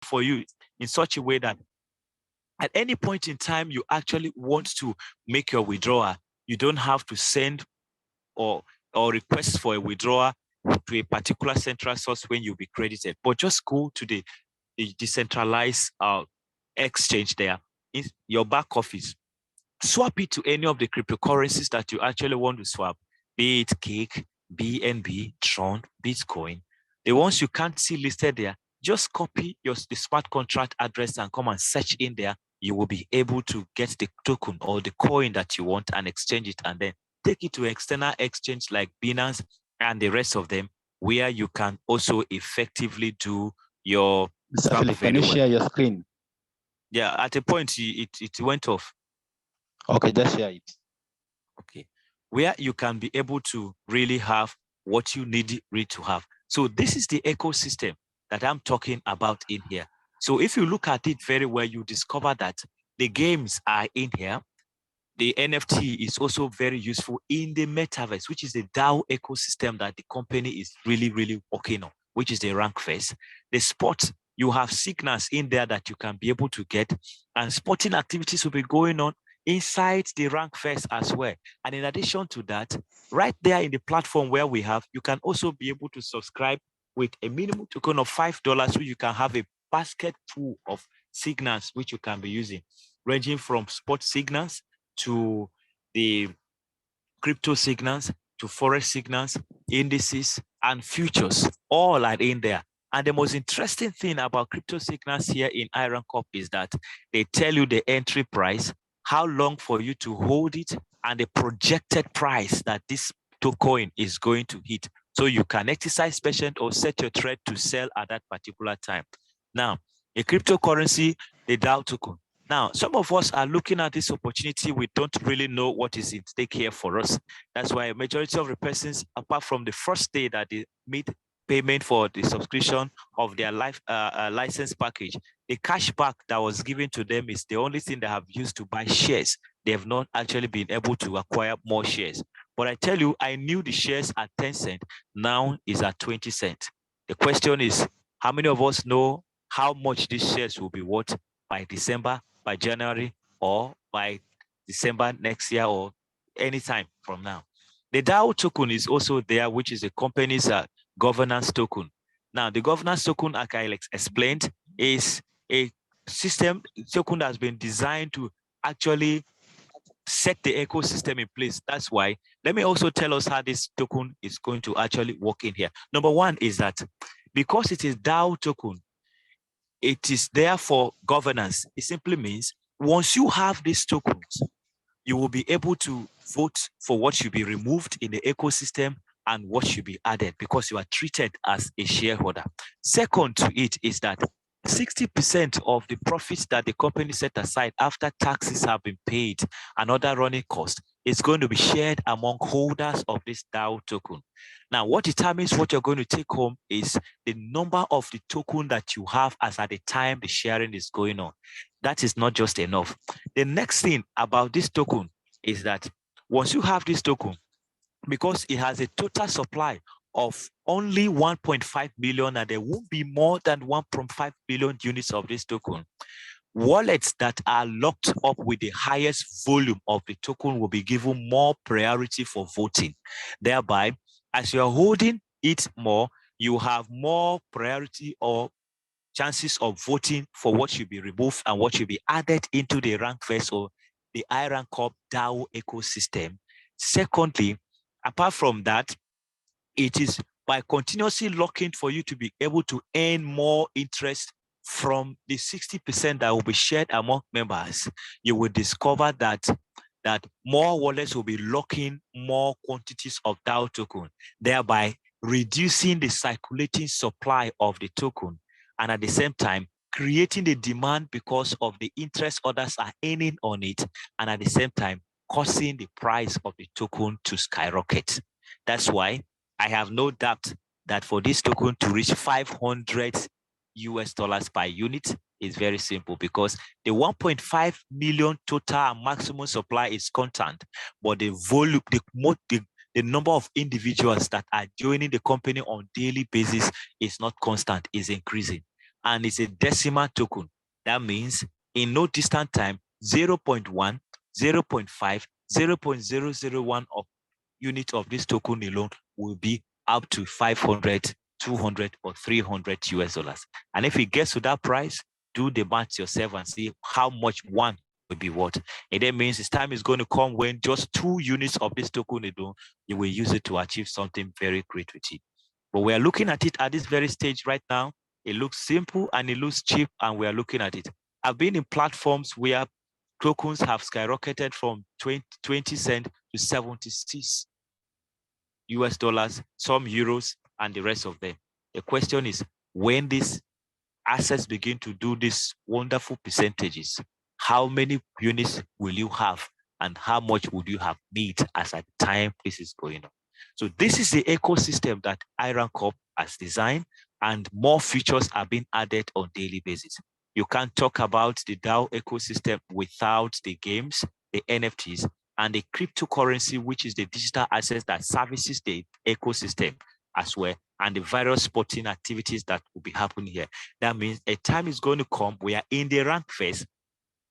for you in such a way that at any point in time you actually want to make your withdrawal, you don't have to send or request for a withdrawal to a particular central source when you'll be credited, but just go to the decentralized exchange there in your back office. Swap it to any of the cryptocurrencies that you actually want to swap, be it Cake, BNB, Tron, Bitcoin. The ones you can't see listed there, just copy the smart contract address and come and search in there. You will be able to get the token or the coin that you want and exchange it, and then take it to external exchange like Binance and the rest of them, where you can also effectively do your Mr. Philip, can you share your screen? Yeah, at a point it went off. Okay, just share it. Okay, where you can be able to really have what you need to have. So this is the ecosystem that I'm talking about in here. So if you look at it very well, you discover that the games are in here. The NFT is also very useful in the metaverse, which is the DAO ecosystem that the company is really, really working on, which is the rank phase. The sports, you have signals in there that you can be able to get, and sporting activities will be going on inside the rank phase as well. And in addition to that, right there in the platform where we have, you can also be able to subscribe with a minimum token of $5, so you can have a basket full of signals which you can be using, ranging from sports signals to the crypto signals, to forex signals, indices, and futures, all are in there. And the most interesting thing about crypto signals here in iRankups is that they tell you the entry price, how long for you to hold it, and the projected price that this token is going to hit. So you can exercise patience or set your trade to sell at that particular time. Now, a cryptocurrency, the DAO token. Now, some of us are looking at this opportunity. We don't really know what is at stake here for us. That's why a majority of the persons, apart from the first day that they made payment for the subscription of their license package, the cashback that was given to them is the only thing they have used to buy shares. They have not actually been able to acquire more shares. But I tell you, I knew the shares at 10 cents, now is at 20 cents. The question is, how many of us know how much these shares will be worth by December, by January, or by December next year, or anytime from now? The DAO token is also there, which is the company's governance token. Now, the governance token, like I explained, is a system token that has been designed to actually set the ecosystem in place. That's why, let me also tell us how this token is going to actually work in here. Number one is that because it is DAO token, it is there for governance. It simply means once you have these tokens, you will be able to vote for what should be removed in the ecosystem and what should be added, because you are treated as a shareholder. Second to it is that 60% of the profits that the company set aside after taxes have been paid and other running costs is going to be shared among holders of this DAO token. Now, what determines what you're going to take home is the number of the token that you have as at the time the sharing is going on. That is not just enough. The next thing about this token is that once you have this token, because it has a total supply of only 1.5 million, and there won't be more than 1.5 billion units of this token, wallets that are locked up with the highest volume of the token will be given more priority for voting. Thereby, as you're holding it more, you have more priority or chances of voting for what should be removed and what should be added into the rank phase or the iRankups DAO ecosystem. Secondly, apart from that, it is by continuously locking for you to be able to earn more interest from the 60% that will be shared among members. You will discover that more wallets will be locking more quantities of DAO token, thereby reducing the circulating supply of the token, and at the same time creating the demand because of the interest others are earning on it, and at the same time causing the price of the token to skyrocket. That's why I have no doubt that for this token to reach 500 US dollars per unit is very simple, because the 1.5 million total maximum supply is constant, but the volume, the number of individuals that are joining the company on daily basis is not constant, is increasing. and it's a decimal token. That means in no distant time, 0.1, 0.5, 0.001 of unit of this token alone will be up to 500, 200, or 300 US dollars. And if it gets to that price, do the math yourself and see how much one will be worth. And that means this time is going to come when just 2 units of this token alone, you will use it to achieve something very great with it. But we are looking at it at this very stage right now. It looks simple and it looks cheap, and we are looking at it. I've been in platforms where tokens have skyrocketed from 20 cents to 76 US dollars, some euros, and the rest of them. The question is, when these assets begin to do these wonderful percentages, how many units will you have, and how much would you have need as at the time this is going on? So this is the ecosystem that iRankups has designed, and more features are being added on a daily basis. You can't talk about the DAO ecosystem without the games, the NFTs, and the cryptocurrency, which is the digital asset that services the ecosystem as well, and the various sporting activities that will be happening here. That means a time is going to come where in the rank phase,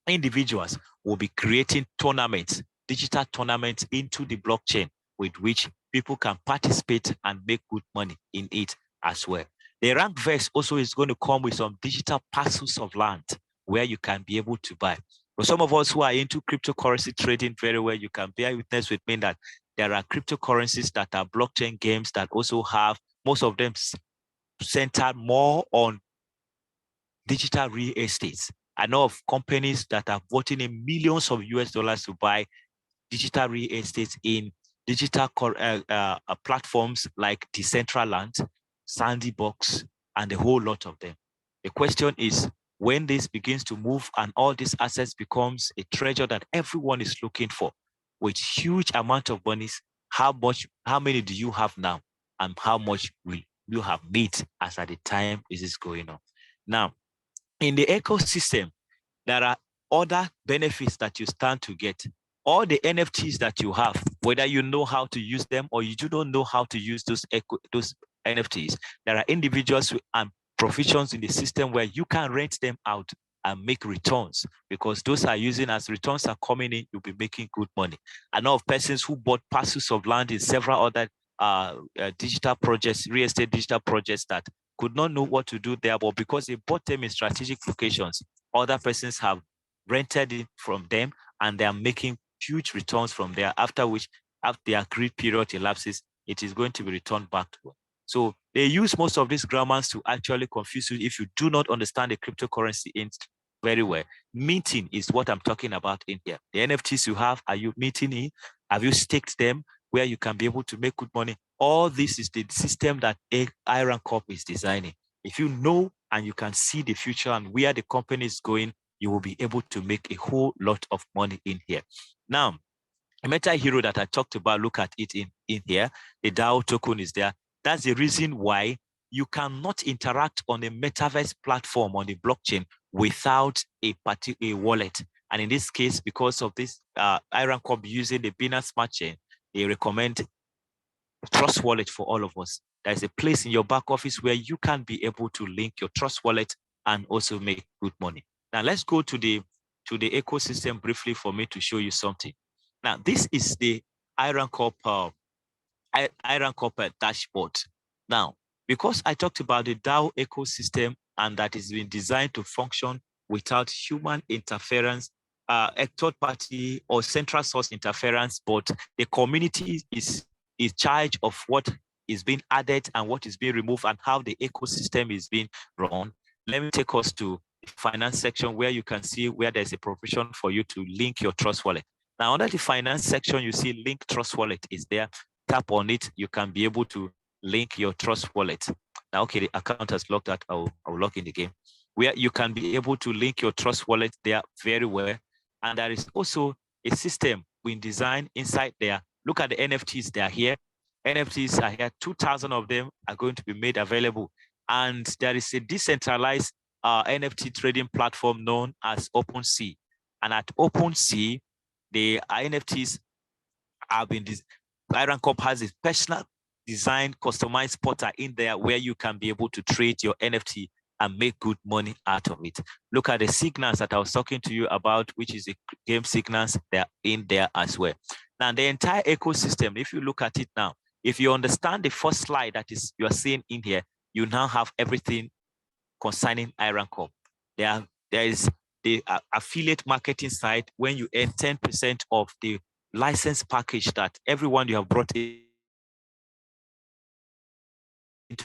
individuals will be creating tournaments, digital tournaments into the blockchain, with which people can participate and make good money in it as well. The rank phase also is going to come with some digital parcels of land where you can be able to buy. For some of us who are into cryptocurrency trading very well, you can bear witness with me that there are cryptocurrencies that are blockchain games that also have, most of them centered more on digital real estate. I know of companies that are voting in millions of US dollars to buy digital real estate in digital platforms like Decentraland, Sandybox, and a whole lot of them. The question is, when this begins to move and all these assets becomes a treasure that everyone is looking for with huge amount of monies, how many do you have now, and how much will you have need as at the time this is going on? Now, in the ecosystem, there are other benefits that you stand to get. All the NFTs that you have, whether you know how to use them or you do not know how to use those NFTs, there are individuals and provisions in the system where you can rent them out and make returns, because those are using as returns are coming in, you'll be making good money. I know of persons who bought parcels of land in several other digital projects, real estate digital projects, that could not know what to do there, but because they bought them in strategic locations, other persons have rented it from them and they are making huge returns from there, after which, after the agreed period elapses, it is going to be returned back to them. So they use most of these grammars to actually confuse you if you do not understand the cryptocurrency very well. Minting is what I'm talking about in here. The NFTs you have, are you minting in? Have you staked them where you can be able to make good money? All this is the system that iRankups is designing. If you know and you can see the future and where the company is going, you will be able to make a whole lot of money in here. Now, a Meta Hero that I talked about, look at it in here. The DAO token is there. That's the reason why you cannot interact on a metaverse platform on the blockchain without a particular wallet. And in this case, because of this iRankups using the Binance Smart Chain, they recommend Trust Wallet for all of us. There's a place in your back office where you can be able to link your Trust Wallet and also make good money. Now let's go to the ecosystem briefly for me to show you something. Now this is the iRankups dashboard. Now, because I talked about the DAO ecosystem and that is been designed to function without human interference, a third party or central source interference, but the community is in charge of what is being added and what is being removed and how the ecosystem is being run. Let me take us to the finance section where you can see where there's a provision for you to link your Trust Wallet. Now, under the finance section, you see link Trust Wallet is there. Tap on it, you can be able to link your Trust Wallet. Now, okay, the account has logged out. I'll log in again. Where you can be able to link your Trust Wallet there very well. And there is also a system being designed inside there. Look at the NFTs, they are here. NFTs are here. 2,000 of them are going to be made available. And there is a decentralized NFT trading platform known as OpenSea. And at OpenSea, the NFTs have been iRankups has a personal design, customized portal in there where you can be able to trade your NFT and make good money out of it. Look at the signals that I was talking to you about, which is the game signals. They're in there as well. Now, the entire ecosystem, if you look at it now, if you understand the first slide that is you are seeing in here, you now have everything concerning iRankup. There is the affiliate marketing side when you earn 10% of the license package that everyone you have brought into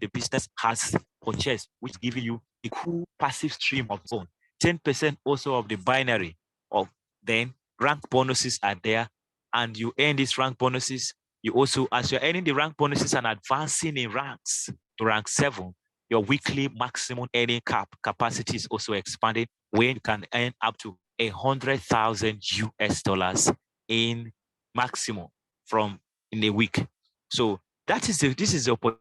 the business has purchased, which giving you a cool passive stream of zone. 10% also of the binary of then rank bonuses are there, and you earn these rank bonuses. You also, as you're earning the rank bonuses and advancing in ranks to rank 7, your weekly maximum earning capacity is also expanding, where you can earn up to 100,000 US dollars in maximum from in a week. So this is the opportunity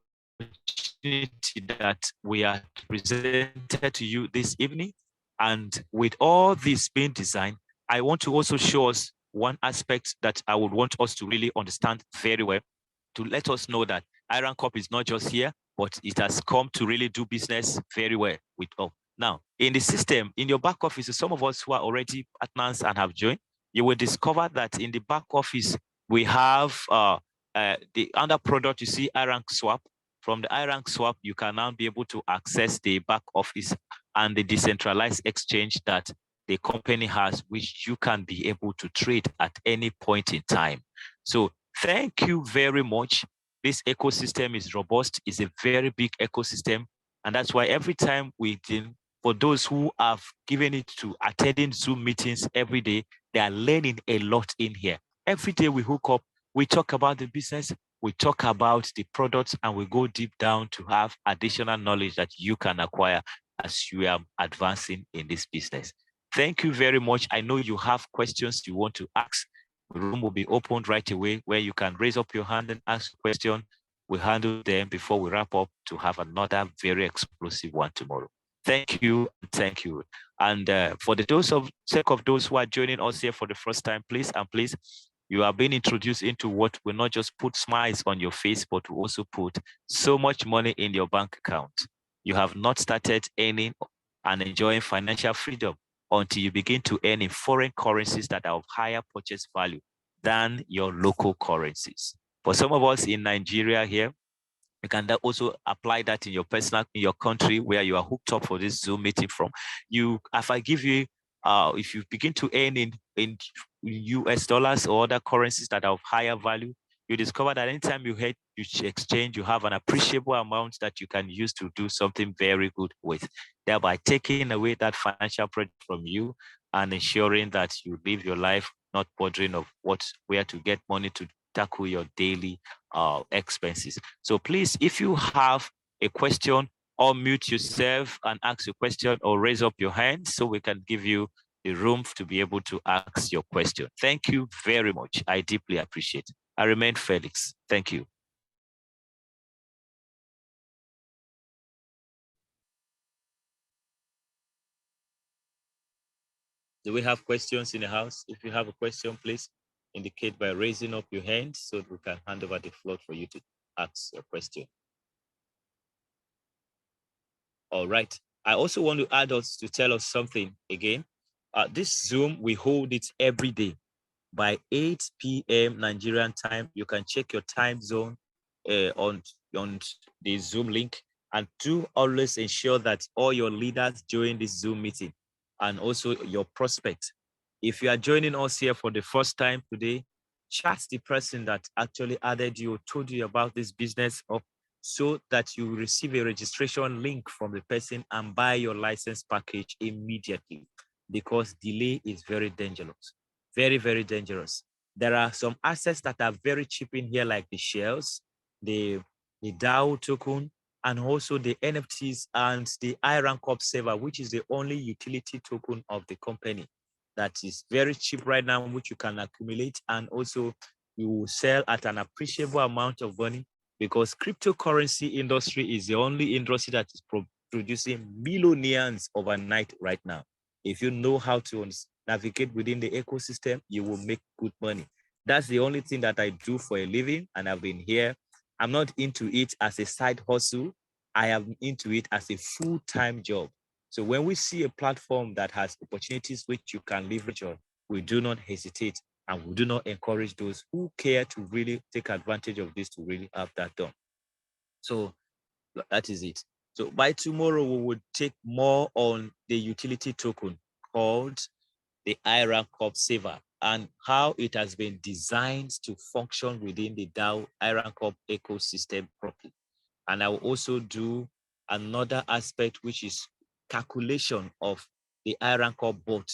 that we are presented to you this evening. And with all this being designed, I want to also show us one aspect that I would want us to really understand very well, to let us know that iRankup is not just here, but it has come to really do business very well with us. Now, in the system, in your back office, some of us who are already partners and have joined, you will discover that in the back office, we have the under product, you see iRank Swap. From the iRank Swap, you can now be able to access the back office and the decentralized exchange that the company has, which you can be able to trade at any point in time. So thank you very much. This ecosystem is robust. It's a very big ecosystem. And that's why every time for those who have given it to attending Zoom meetings every day, they are learning a lot in here. Every day we hook up, we talk about the business, we talk about the products, and we go deep down to have additional knowledge that you can acquire as you are advancing in this business. Thank you very much. I know you have questions you want to ask. The room will be opened right away where you can raise up your hand and ask a question. We'll handle them before we wrap up to have another very explosive one tomorrow. Thank you. Thank you. And for the sake of those who are joining us here for the first time, please, you are being introduced into what will not just put smiles on your face, but will also put so much money in your bank account. You have not started earning and enjoying financial freedom until you begin to earn in foreign currencies that are of higher purchase value than your local currencies. For some of us in Nigeria here, you can also apply that in your country where you are hooked up for this Zoom meeting from. If I give you, if you begin to earn in US dollars or other currencies that are of higher value, you discover that anytime you exchange, you have an appreciable amount that you can use to do something very good with, thereby taking away that financial pressure from you and ensuring that you live your life not bothering of where to get money to tackle your daily expenses. So please, if you have a question, unmute yourself and ask a question, or raise up your hand so we can give you the room to be able to ask your question. Thank you very much. I deeply appreciate it. I remain Felix. Thank you. Do we have questions in the house? If you have a question, please indicate by raising up your hand so that we can hand over the floor for you to ask your question. All right. I also want to add us to tell us something again. This Zoom, we hold it every day by 8 p.m. Nigerian time. You can check your time zone on the Zoom link, and do always ensure that all your leaders join this Zoom meeting, and also your prospects. If you are joining us here for the first time today, chat the person that actually added you, told you about this business, so that you receive a registration link from the person and buy your license package immediately, because delay is very dangerous. Very, very dangerous. There are some assets that are very cheap in here, like the shares, the DAO token, and also the NFTs and the iRankups server, which is the only utility token of the company that is very cheap right now, which you can accumulate, and also you will sell at an appreciable amount of money, because cryptocurrency industry is the only industry that is producing millionaires overnight right now. If you know how to navigate within the ecosystem, you will make good money. That's the only thing that I do for a living, and I've been here. I'm not into it as a side hustle. I am into it as a full-time job. So when we see a platform that has opportunities which you can leverage on, we do not hesitate and we do not encourage those who care to really take advantage of this to really have that done. So that is it. So by tomorrow, we would take more on the utility token called the iRankups saver and how it has been designed to function within the DAO iRankup ecosystem properly. And I will also do another aspect, which is calculation of the iRankup bot.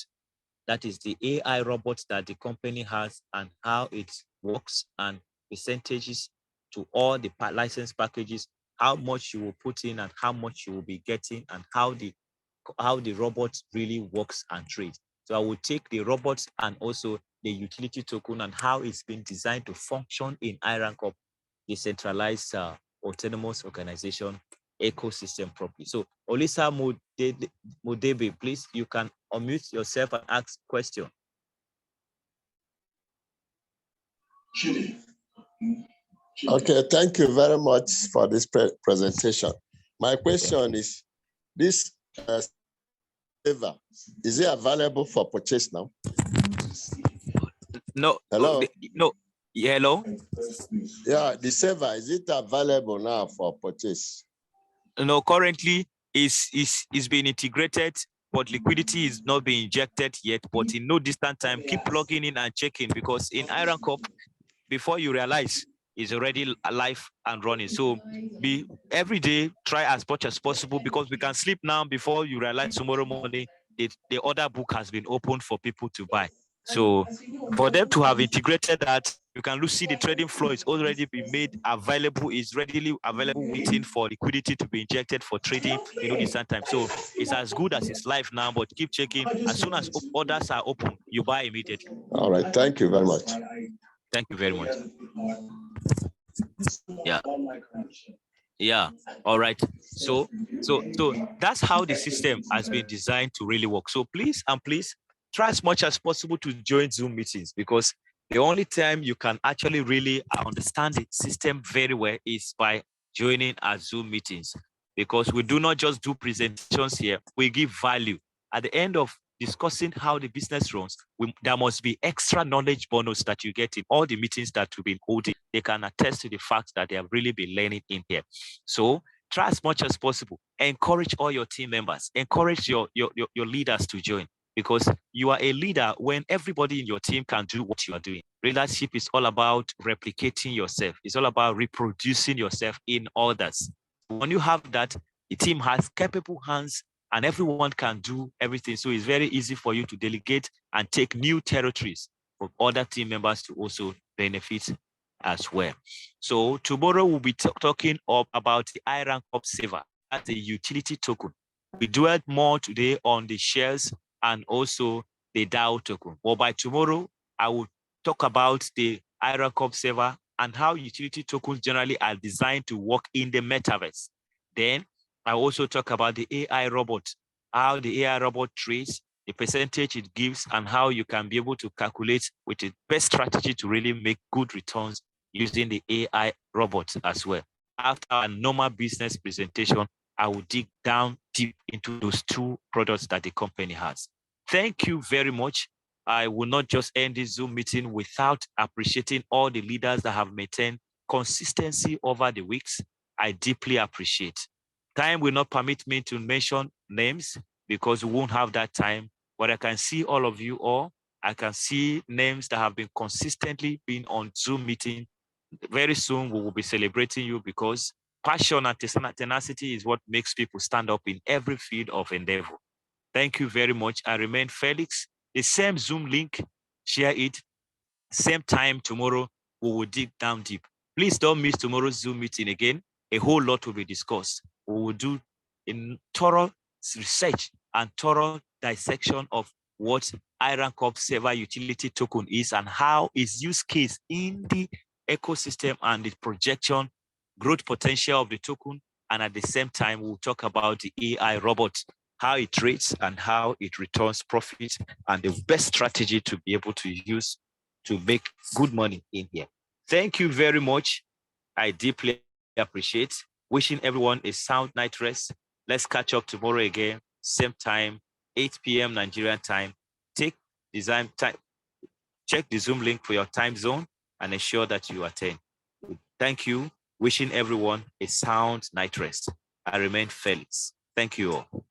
That is the AI robot that the company has and how it works and percentages to all the license packages, how much you will put in and how much you will be getting and how the robot really works and trades. So I will take the robots and also the utility token and how it's been designed to function in iRankup, decentralized autonomous organization ecosystem properly. So Olisa Mudebe, please, you can unmute yourself and ask question. Okay, thank you very much for this presentation. My question is, this saver, is it available for purchase now? No. Hello? No. Yeah, hello? Yeah, the saver, is it available now for purchase? No, currently is being integrated, but liquidity is not being injected yet. But in no distant time, keep logging in and checking, because in iRankup, before you realize, is already alive and running. So be every day, try as much as possible, because we can sleep now before you realize tomorrow morning the order book has been opened for people to buy. So for them to have integrated that, you can see the trading floor is already been made available, is readily available, waiting for liquidity to be injected for trading, this time. So it's as good as it's live now, but keep checking. As soon as orders are open, you buy immediately. All right, thank you very much. Thank you very much. Yeah. All right. So that's how the system has been designed to really work. So please try as much as possible to join Zoom meetings, because the only time you can actually really understand the system very well is by joining our Zoom meetings, because we do not just do presentations here, we give value. At the end of discussing how the business runs, there must be extra knowledge bonus that you get in all the meetings that we've been holding. They can attest to the fact that they have really been learning in here. So try as much as possible. Encourage all your team members. Encourage your leaders to join, because you are a leader when everybody in your team can do what you are doing. Leadership is all about replicating yourself. It's all about reproducing yourself in others. When you have that, the team has capable hands and everyone can do everything. So it's very easy for you to delegate and take new territories for other team members to also benefit as well. So tomorrow we'll be talking about the iRankups saver as a utility token. We dwelled more today on the shares and also the DAO token. But by tomorrow, I will talk about the iRankups saver and how utility tokens generally are designed to work in the metaverse. Then I also talk about the AI robot, how the AI robot trades, the percentage it gives, and how you can be able to calculate with the best strategy to really make good returns using the AI robot as well. After a normal business presentation, I will dig down deep into those two products that the company has. Thank you very much. I will not just end this Zoom meeting without appreciating all the leaders that have maintained consistency over the weeks. I deeply appreciate. Time will not permit me to mention names because we won't have that time, but I can see all of you all. I can see names that have been consistently been on Zoom meeting. Very soon we will be celebrating you, because passion and tenacity is what makes people stand up in every field of endeavor. Thank you very much. I remain Felix. The same Zoom link, share it. Same time tomorrow, we will dig down deep. Please don't miss tomorrow's Zoom meeting again. A whole lot will be discussed. We will do a thorough research and thorough dissection of what iRankups saver utility token is and how its use case in the ecosystem and the projection, growth potential of the token. And at the same time, we'll talk about the AI robot, how it trades and how it returns profit, and the best strategy to be able to use to make good money in here. Thank you very much. I deeply appreciate. Wishing everyone a sound night rest. Let's catch up tomorrow again, same time, 8 p.m. Nigerian time. Take design time. Check the Zoom link for your time zone and ensure that you attend. Thank you. Wishing everyone a sound night rest. I remain Felix. Thank you all.